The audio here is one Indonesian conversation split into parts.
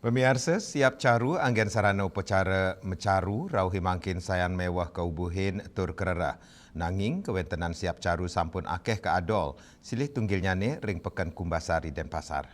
Pemirsa, siap caru anggen sarana upacara mecaru rauhi mangkin sayan mewah kaubuhin tur kerera. Nanging kewentenan siap caru sampun akeh ke adol, silih tunggilnya ne ring pekan Kumbasari dan Pasar.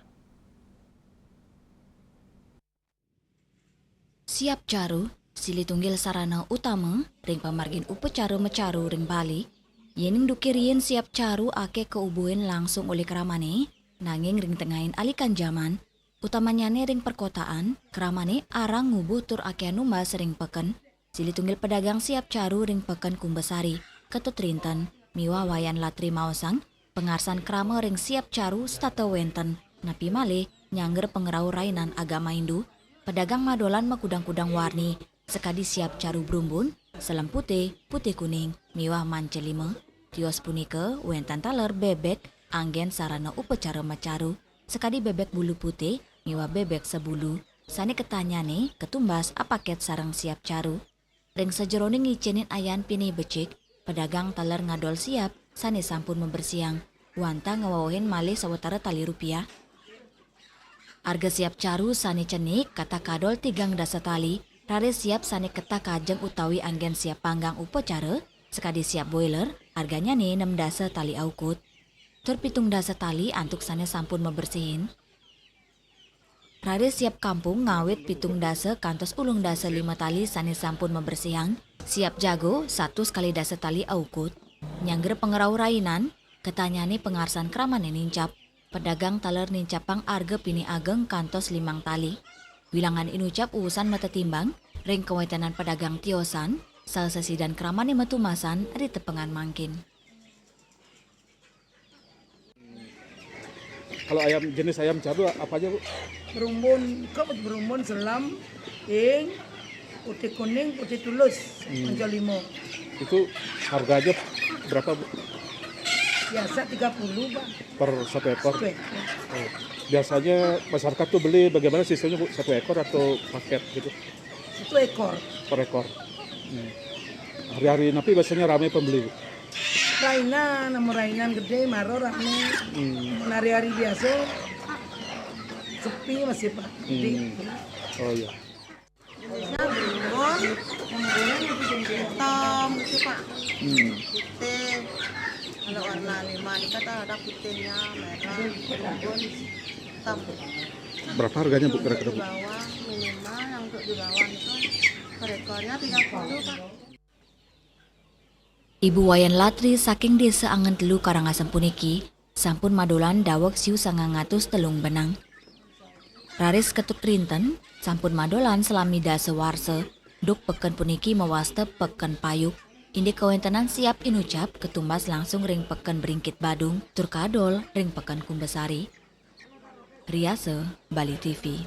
Siap caru, silih tunggil sarana utama ring pamargin upacara mecaru ring Bali. Yening dukirien siap caru akeh keubuhin langsung oleh keramane, nanging ring tengahin alikan zaman. Utamanya ring perkotaan, keramane arang ngubuh tur akeh numbas ring peken. Silih tunggil pedagang siap caru ring peken Kumbasari, Ketut Rinten, miwa wayan latri maosang, pengarsan krama ring siap caru stata wenten, napi malih nyangger pengerau rainan agama Hindu. Pedagang madolan makudang-kudang warni, sekadi siap caru brumbun, selam putih, putih kuning, miwah mancelima. Kios punika wenten taler bebek, anggen sarana upacara mecaru, sekadi bebek bulu putih, miwah bebek sebulu. Sani ketanyane ketumbas apaket sarang siap caru. Ring sejeroning ngicinin ayan pini becik, pedagang taler ngadol siap, sani sampun membersiang, wanta ngewawahin malih sawetara tali rupiah. Harga siap caru sani cenik kata kadol 3 dasa tali, rare siap sani keta kajeng utawi anggen siap panggang upacara, sekadi siap boiler, harganya nih 6 dasa tali aukut. Tur 7 dasa tali antuk sani sampun membersihin. Rare siap kampung ngawit 7 dasa kantos 10 dasa 5 tali sani sampun membersihan, siap jago 1 sekali dasa tali aukut. Nyangger pengerau rainan, ketanyane pengarsan kraman nincap. Pedagang taler nincapang arga pini ageng kantos 5 tali. Wilangan inucap urusan mata timbang, ring kewaitanan pedagang tiosan, sal sesidan kramane metumasan di tepengan mangkin. Kalau jenis ayam caru apa aja, Bu? Berumbun, selam, ing, putih kuning, putih tulus, menjual 5. Itu harganya berapa, Bu? Biasa 30, Bang. Per 1 ekor? Oke. Oh. Biasanya masyarakat tuh beli bagaimana sistemnya, Bu? 1 ekor atau paket gitu? 1 ekor. Per ekor. Hari-hari napi biasanya ramai pembeli, Bu? Rainan gede, maro rame. Hari-hari biasa, sepi masih Pak. Oh iya. Jenisnya berumbun, kemudian hitam gitu Pak. Putih. Kalau warna 5 ini kata ada putihnya, merah, berumbun, hitam. Berapa harganya, Bu, kira-kira, Bu? Di bawah minimal yang untuk di bawah itu per ekornya 30 Pak. Ibu wayan latri saking desa angen telu Karangasem puniki, sampun madolan dawek siu 900 telung benang. Raris Ketut Rinten, sampun madolan selami dasa warse, duk peken puniki mewasta peken payuk. Indi kewentenan siap inucap ketumbas langsung ring peken Beringkit Badung, tur kadol ring peken Kumbasari. Riase, Bali TV.